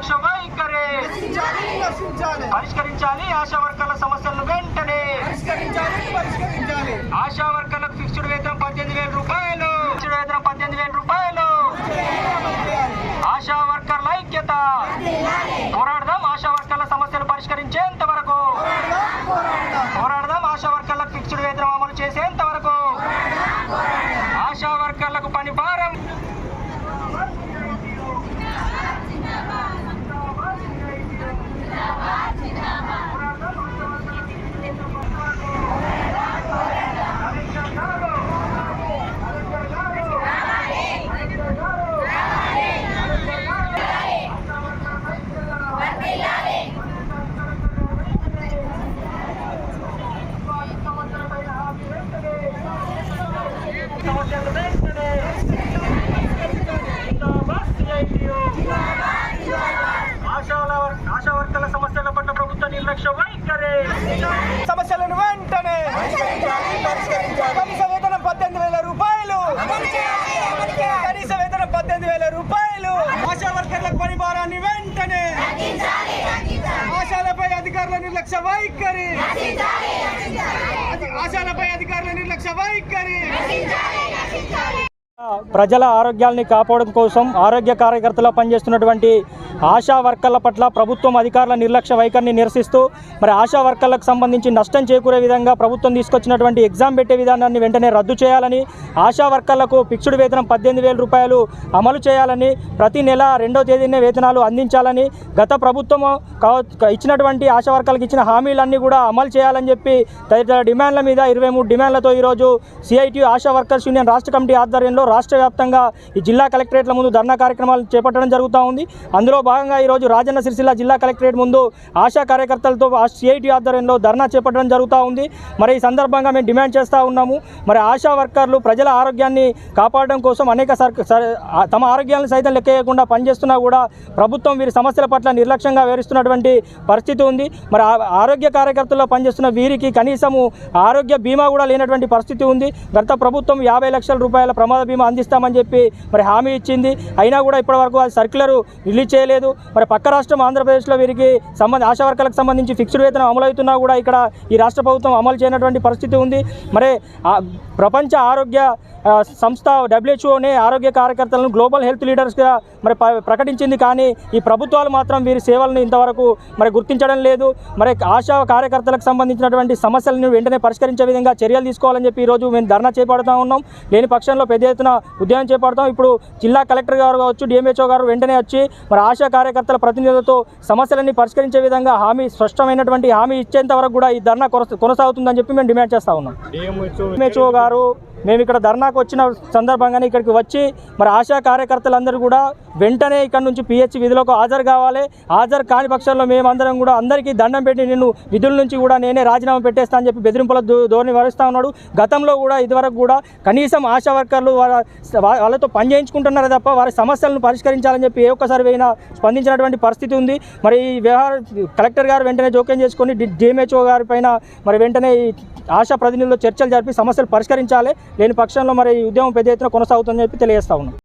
నిర్లక్ష్య వైఖరి పరిష్కరించాలి ఆశా వర్కర్ల సమస్యలను వెంటనే ఆశా వర్కర్లకు ఫిక్స్డ్ వేతనం 18,000 రూపాయలు ఫిక్స్డ్ వేతనం 18,000 రూపాయలు ఆశా వర్కర్ల ఐక్యత పోరాడదాం ఆశా వర్కర్ల సమస్యలు పరిష్కరించేంత వరకు పోరాడదాం ఆశా వర్కర్లకు ఫిక్స్డ్ వేతనం అమలు చేసేంత వరకు ఆశా వర్కర్లకు పని భారం ఆశా వర్కర్ల సమస్యల పట్ల ప్రభుత్వ నిర్లక్ష్య వైఖరి సమస్యలను వెంటనే కనీస వేతనం 18,000 రూపాయలు కనీస వేతనం 18,000 రూపాయలు ఆశా వర్కర్లకు పని భారాన్ని వెంటనే ఆశాలపై అధికారుల నిర్లక్ష్య వైఖరి ఆశాలపై అధికారుల నిర్లక్ష్య వైఖరి ప్రజల ఆరోగ్యాన్ని కాపాడడం కోసం ఆరోగ్య కార్యకర్తలు పనిచేస్తున్నటువంటి ఆశా వర్కర్ల పట్ల ప్రభుత్వం అధికారుల నిర్లక్ష్య వైఖరిని నిరసిస్తూ మరి ఆశా వర్కర్లకు సంబంధించి నష్టం చేకూరే విధంగా ప్రభుత్వం తీసుకొచ్చినటువంటి ఎగ్జామ్ పెట్టే విధానాన్ని వెంటనే రద్దు చేయాలని ఆశా వర్కర్లకు ఫిక్స్డ్ వేతనం 18,000 రూపాయలు అమలు చేయాలని ప్రతి నెల 2వ తేదీనే వేతనాలు అందించాలని గత ప్రభుత్వం ఇచ్చినటువంటి ఆశా వర్కర్లకు ఇచ్చిన హామీలన్నీ కూడా అమలు చేయాలని చెప్పి తదితర డిమాండ్ల మీద 23 డిమాండ్లతో ఈరోజు సిఐటియు ఆశా వర్కర్స్ యూనియన్ రాష్ట్ర కమిటీ ఆధ్వర్యంలో రాష్ట్ర వ్యాప్తంగా ఈ జిల్లా కలెక్టరేట్ల ముందు ధర్నా కార్యక్రమాలు చేపట్టడం జరుగుతూ ఉంది. అందులో భాగంగా ఈరోజు రాజన్న సిరిసిల్ల జిల్లా కలెక్టరేట్ ముందు ఆశా కార్యకర్తలతో సిఐటి ఆధ్వర్యంలో ధర్నా చేపట్టడం జరుగుతూ ఉంది. మరి ఈ సందర్భంగా మేము డిమాండ్ చేస్తూ ఉన్నాము. మరి ఆశా వర్కర్లు ప్రజల ఆరోగ్యాన్ని కాపాడడం కోసం అనేక తమ ఆరోగ్యాలను సైతం లెక్కేయకుండా పనిచేస్తున్నా కూడా ప్రభుత్వం వీరి సమస్యల పట్ల నిర్లక్ష్యంగా వ్యవహరిస్తున్నటువంటి పరిస్థితి ఉంది. మరి ఆరోగ్య కార్యకర్తల్లో పనిచేస్తున్న వీరికి కనీసము ఆరోగ్య బీమా కూడా లేనటువంటి పరిస్థితి ఉంది. గత ప్రభుత్వం 50 లక్షల రూపాయల ప్రమాద బీమా అందిస్తామని చెప్పి మరి హామీ ఇచ్చింది. అయినా కూడా ఇప్పటివరకు అది సర్క్యులర్ రిలీజ్ చేయలేదు. మరి పక్క రాష్ట్రం ఆంధ్రప్రదేశ్లో వీరికి ఆశా వర్కర్లకు సంబంధించి ఫిక్స్డ్ వేతనం అమలవుతున్నా కూడా ఇక్కడ ఈ రాష్ట్ర ప్రభుత్వం అమలు చేయనటువంటి పరిస్థితి ఉంది. మరి ప్రపంచ ఆరోగ్య సంస్థ WHOనే ఆరోగ్య కార్యకర్తలను గ్లోబల్ హెల్త్ లీడర్స్గా మరి ప్రకటించింది. కానీ ఈ ప్రభుత్వాలు మాత్రం వీరి సేవలను ఇంతవరకు మరి గుర్తించడం లేదు. మరి ఆశా కార్యకర్తలకు సంబంధించినటువంటి సమస్యలను వెంటనే పరిష్కరించే విధంగా చర్యలు తీసుకోవాలని చెప్పి ఈరోజు మేము ధర్నా చేపడుతూ ఉన్నాం. లేని పక్షంలో పెద్ద ఎత్తున ఉద్యమం చేపడతాం. ఇప్పుడు జిల్లా కలెక్టర్ గారు కావచ్చు, DMHO గారు వెంటనే వచ్చి మరి ఆశా కార్యకర్తల ప్రతినిధులతో సమస్యలన్నీ పరిష్కరించే విధంగా స్పష్టమైనటువంటి హామీ ఇచ్చేంత వరకు కూడా ఈ ధర్నా కొనసాగుతుందని చెప్పి మేము డిమాండ్ చేస్తూ ఉన్నాం. DMHO గారు మేము ఇక్కడ ధర్నాకు వచ్చిన సందర్భంగానే ఇక్కడికి వచ్చి మరి ఆశా కార్యకర్తలందరూ కూడా వెంటనే ఇక్కడ నుంచి PH విధులకు హాజరు కావాలి. హాజరు కాని పక్షంలో మేమందరం కూడా అందరికీ దండం పెట్టి నిన్ను విధుల నుంచి కూడా నేనే రాజీనామా పెట్టేస్తా అని చెప్పి బెదిరింపుల ధోరణి వహిస్తూ ఉన్నాడు. గతంలో కూడా ఇదివరకు కూడా కనీసం ఆశా వర్కర్లు వాళ్ళతో పని చేయించుకుంటున్నారే తప్ప వారి సమస్యలను పరిష్కరించాలని చెప్పి ఏ ఒక్కసారి అయినా స్పందించినటువంటి పరిస్థితి ఉంది. మరి ఈ వ్యవహారం కలెక్టర్ గారు వెంటనే జోక్యం చేసుకొని DMHO గారి పైన మరి వెంటనే ఆశా ప్రతినిధులతో చర్చలు జరిపి సమస్యలు పరిష్కరించాలి. లేని పక్షంలో మరి ఉద్యమం పెద్ద ఎత్తున కొనసాగుతుందని చెప్పి తెలియజేస్తా ఉన్నాం.